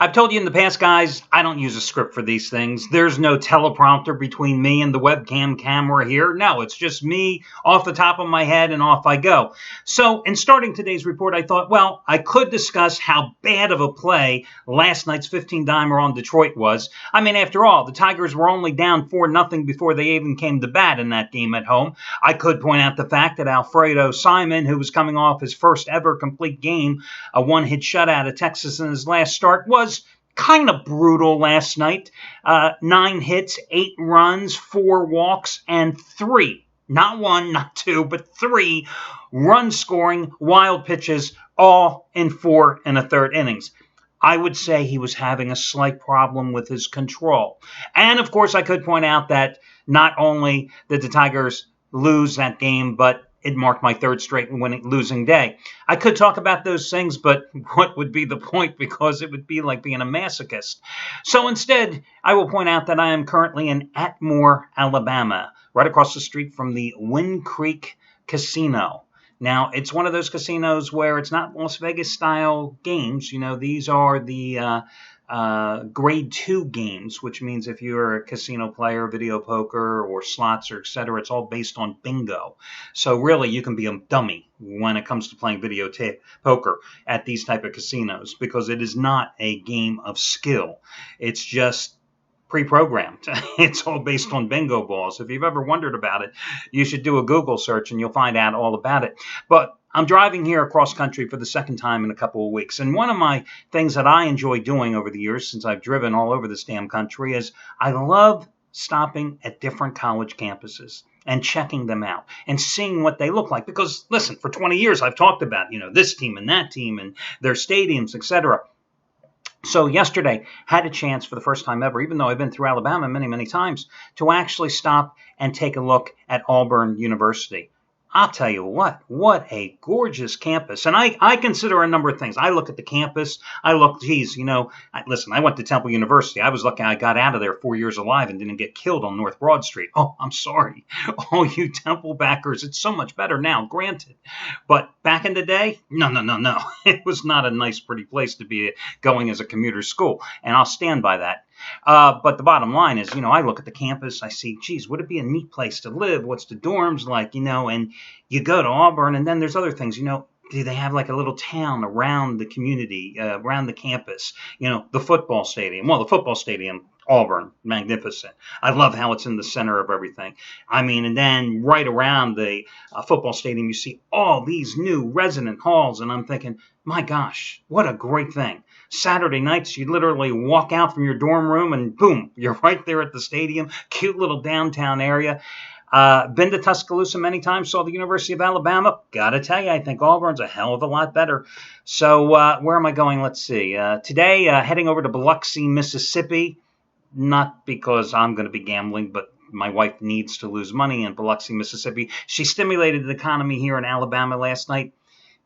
I've told you in the past, guys, I don't use a script for these things. There's no teleprompter between me and the webcam camera here. No, it's just me off the top of my head and off I go. So in starting today's report, I thought, well, I could discuss how bad of a play last night's 15-dimer on Detroit was. I mean, after all, the Tigers were only down 4-0 before they even came to bat in that game at home. I could point out the fact that Alfredo Simon, who was coming off his first ever complete game, a one-hit shutout of Texas in his last start, was kind of brutal last night. 9 hits, 8 runs, 4 walks, and 3, not 1, not 2, but 3 run-scoring wild pitches, all in 4 1/3 innings. I would say he was having a slight problem with his control. And, of course, I could point out that not only did the Tigers lose that game, but it marked my 3rd straight losing day. I could talk about those things, but what would be the point? Because it would be like being a masochist. So instead, I will point out that I am currently in Atmore, Alabama, right across the street from the Wind Creek Casino. Now, it's one of those casinos where it's not Las Vegas-style games. You know, these are the grade 2 games, which means if you're a casino player, video poker, or slots, or etc., it's all based on bingo. So really, you can be a dummy when it comes to playing video poker at these type of casinos, because it is not a game of skill. It's just pre-programmed. It's all based on bingo balls. If you've ever wondered about it, you should do a Google search and you'll find out all about it. But I'm driving here across country for the 2nd time in a couple of weeks. And one of my things that I enjoy doing over the years, since I've driven all over this damn country, is I love stopping at different college campuses and checking them out and seeing what they look like. Because, listen, for 20 years I've talked about, this team and that team and their stadiums, etc. So yesterday, had a chance for the first time ever, even though I've been through Alabama many, many times, to actually stop and take a look at Auburn University. I'll tell you what a gorgeous campus. And I consider a number of things. I look at the campus. I look, listen, I went to Temple University. I was lucky I got out of there 4 years alive and didn't get killed on North Broad Street. Oh, I'm sorry. All you Temple backers, it's so much better now, granted. But back in the day, no. It was not a nice, pretty place to be going as a commuter school. And I'll stand by that. But the bottom line is, I look at the campus, I see, geez, would it be a neat place to live? What's the dorms like, and you go to Auburn, and then there's other things, do they have like a little town around the community, around the campus, the football stadium? Well, the football stadium, Auburn, magnificent. I love how it's in the center of everything. I mean, and then right around the football stadium, you see all these new resident halls, and I'm thinking, my gosh, what a great thing. Saturday nights, you literally walk out from your dorm room and boom, you're right there at the stadium. Cute little downtown area. Been to Tuscaloosa many times, saw the University of Alabama. Gotta tell you, I think Auburn's a hell of a lot better. So where am I going? Let's see. Today, heading over to Biloxi, Mississippi. Not because I'm going to be gambling, but my wife needs to lose money in Biloxi, Mississippi. She stimulated the economy here in Alabama last night.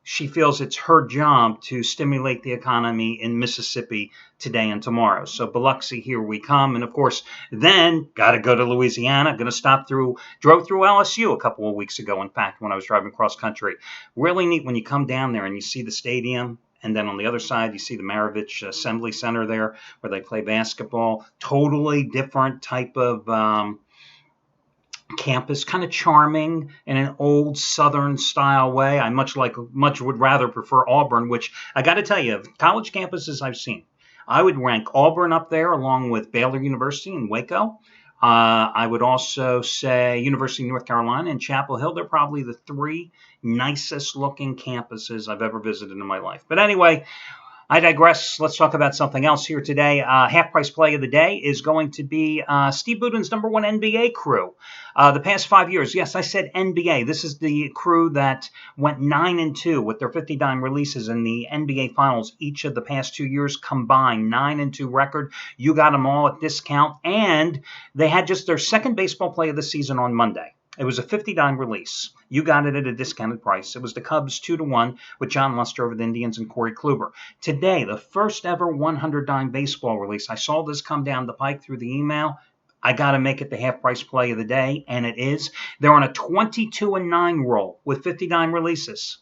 She feels it's her job to stimulate the economy in Mississippi today and tomorrow. So Biloxi, here we come. And, of course, then got to go to Louisiana. Going to drove through LSU a couple of weeks ago, in fact, when I was driving cross country. Really neat when you come down there and you see the stadium. And then on the other side, you see the Maravich Assembly Center there where they play basketball. Totally different type of campus, kind of charming in an old Southern style way. I much would rather prefer Auburn, which I got to tell you, of college campuses I've seen, I would rank Auburn up there along with Baylor University in Waco. I would also say University of North Carolina and Chapel Hill. They're probably the 3 nicest looking campuses I've ever visited in my life. But anyway, I digress. Let's talk about something else here today. Half-price play of the day is going to be Steve Buden's number 1 NBA crew. The past 5 years, yes, I said NBA. This is the crew that went 9-2 with their 50-dime releases in the NBA Finals each of the past 2 years combined. 9-2 record. You got them all at discount. And they had just their second baseball play of the season on Monday. It was a 50-dime release. You got it at a discounted price. It was the Cubs 2-1 with John Lester over the Indians and Corey Kluber. Today, the first ever 100-dime baseball release. I saw this come down the pike through the email. I got to make it the half-price play of the day, and it is. They're on a 22-9 roll with 50-dime releases.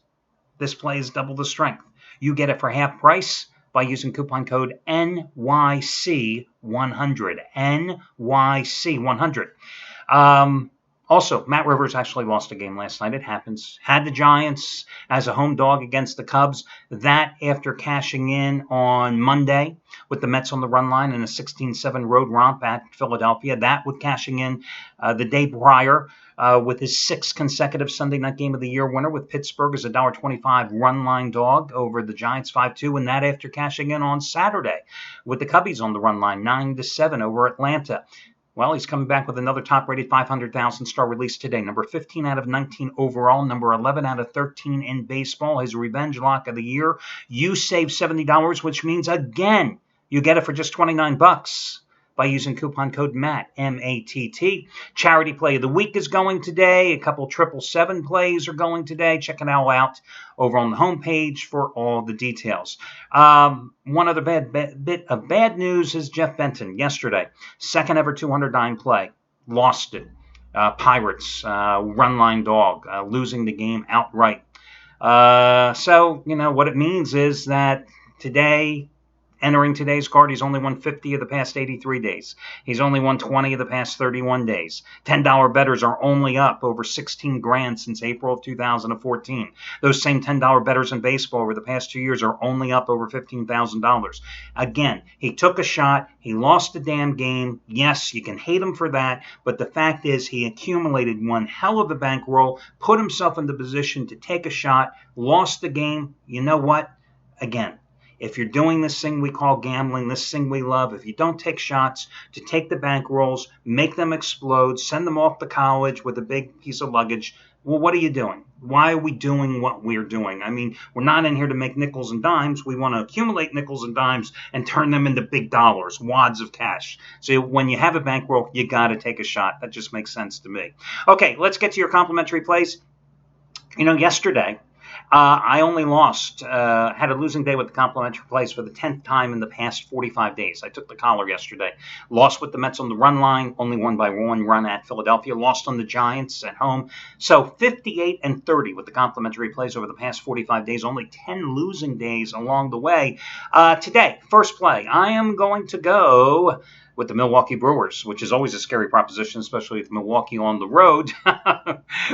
This play is double the strength. You get it for half price, by using coupon code NYC100. NYC100. Also, Matt Rivers actually lost a game last night. It happens. Had the Giants as a home dog against the Cubs. That after cashing in on Monday with the Mets on the run line in a 16-7 road romp at Philadelphia. That with cashing in the day prior with his sixth consecutive Sunday night game of the year winner with Pittsburgh as a $1.25 run line dog over the Giants 5-2. And that after cashing in on Saturday with the Cubbies on the run line 9-7 over Atlanta. Well, he's coming back with another top-rated 500,000 star release today. Number 15 out of 19 overall, number 11 out of 13 in baseball. His revenge lock of the year. You save $70, which means, again, you get it for just $29 by using coupon code MATT, M-A-T-T. Charity play of the week is going today. A couple 777 plays are going today. Check it all out over on the homepage for all the details. One other bit of bad news is Jeff Benton yesterday. Second ever 209 play. Lost it. Pirates, run line dog, losing the game outright. So, what it means is that today, entering today's card, he's only won 50 of the past 83 days. He's only won 20 of the past 31 days. $10 bettors are only up over 16 grand since April of 2014. Those same $10 bettors in baseball over the past 2 years are only up over $15,000. Again, he took a shot. He lost the damn game. Yes, you can hate him for that, but the fact is he accumulated one hell of a bankroll, put himself in the position to take a shot, lost the game. You know what? Again, if you're doing this thing we call gambling, this thing we love, if you don't take shots to take the bankrolls, make them explode, send them off to college with a big piece of luggage, well, what are you doing? Why are we doing what we're doing? I mean, we're not in here to make nickels and dimes. We want to accumulate nickels and dimes and turn them into big dollars, wads of cash. So when you have a bankroll, you got to take a shot. That just makes sense to me. Okay, let's get to your complimentary plays. Yesterday, I only had a losing day with the complimentary plays for the 10th time in the past 45 days. I took the collar yesterday. Lost with the Mets on the run line, only won by 1 run at Philadelphia. Lost on the Giants at home. So 58-30 with the complimentary plays over the past 45 days. Only 10 losing days along the way. Today, first play, I am going to go with the Milwaukee Brewers, which is always a scary proposition, especially with Milwaukee on the road,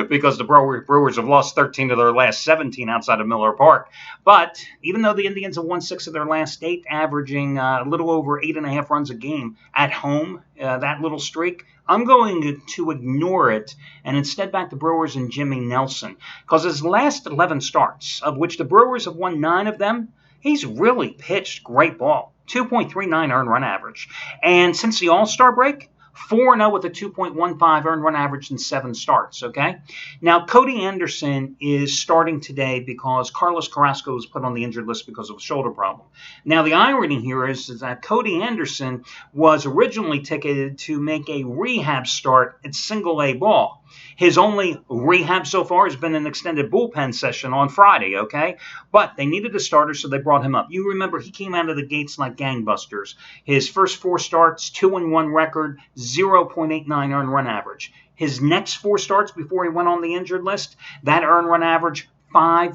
because the Brewers have lost 13 of their last 17 outside of Miller Park. But even though the Indians have won 6 of their last 8, averaging a little over 8.5 runs a game at home, that little streak, I'm going to ignore it and instead back the Brewers and Jimmy Nelson, because his last 11 starts, of which the Brewers have won 9 of them, he's really pitched great ball. 2.39 earned run average. And since the All-Star break, 4-0 with a 2.15 earned run average in 7 starts, okay? Now, Cody Anderson is starting today because Carlos Carrasco was put on the injured list because of a shoulder problem. Now, the irony here is that Cody Anderson was originally ticketed to make a rehab start at single-A ball. His only rehab so far has been an extended bullpen session on Friday, okay? But they needed a starter, so they brought him up. You remember he came out of the gates like gangbusters. His first 4 starts, 2-1 record, 0.89 earned run average. His next 4 starts before he went on the injured list, that earned run average, No,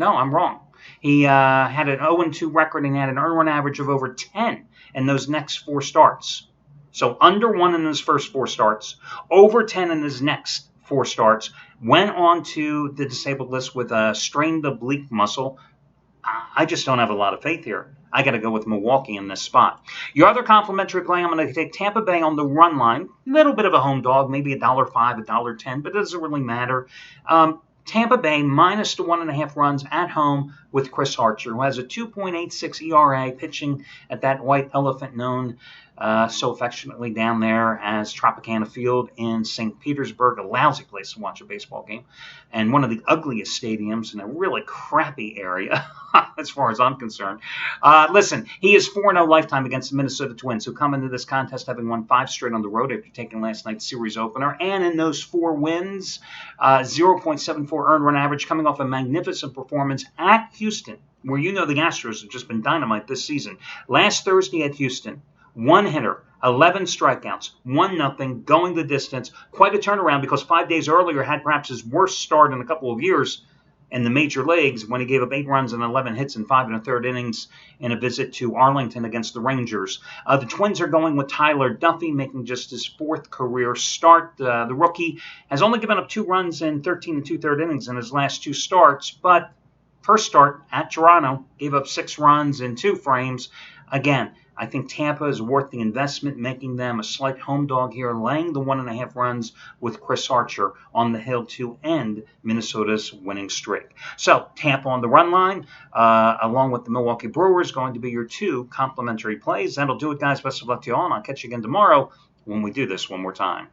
I'm wrong. He had an 0-2 record and had an earned run average of over 10 in those next 4 starts. So under 1 in his first 4 starts, over 10 in his next 4 starts, went on to the disabled list with a strained oblique muscle. I just don't have a lot of faith here. I got to go with Milwaukee in this spot. Your other complimentary play, I'm going to take Tampa Bay on the run line. A little bit of a home dog, maybe $1.05, $1.10, but it doesn't really matter. Tampa Bay minus the 1.5 runs at home with Chris Archer, who has a 2.86 ERA, pitching at that white elephant known so affectionately down there as Tropicana Field in St. Petersburg, a lousy place to watch a baseball game, and one of the ugliest stadiums in a really crappy area, as far as I'm concerned. Listen, he is 4-0 lifetime against the Minnesota Twins, who come into this contest having won 5 straight on the road after taking last night's series opener, and in those 4 wins, 0.74 earned run average, coming off a magnificent performance at Houston, where the Astros have just been dynamite this season. Last Thursday at Houston, 1 hitter, 11 strikeouts, 1-0, going the distance. Quite a turnaround because 5 days earlier had perhaps his worst start in a couple of years in the major leagues when he gave up 8 runs and 11 hits in 5 1/3 innings in a visit to Arlington against the Rangers. The Twins are going with Tyler Duffey, making just his 4th career start. The rookie has only given up 2 runs in 13 2/3 innings in his last 2 starts, but first start at Toronto gave up 6 runs in 2 frames. Again, I think Tampa is worth the investment, making them a slight home dog here, laying the 1.5 runs with Chris Archer on the hill to end Minnesota's winning streak. So Tampa on the run line, along with the Milwaukee Brewers, going to be your 2 complimentary plays. That'll do it, guys. Best of luck to you all, and I'll catch you again tomorrow when we do this one more time.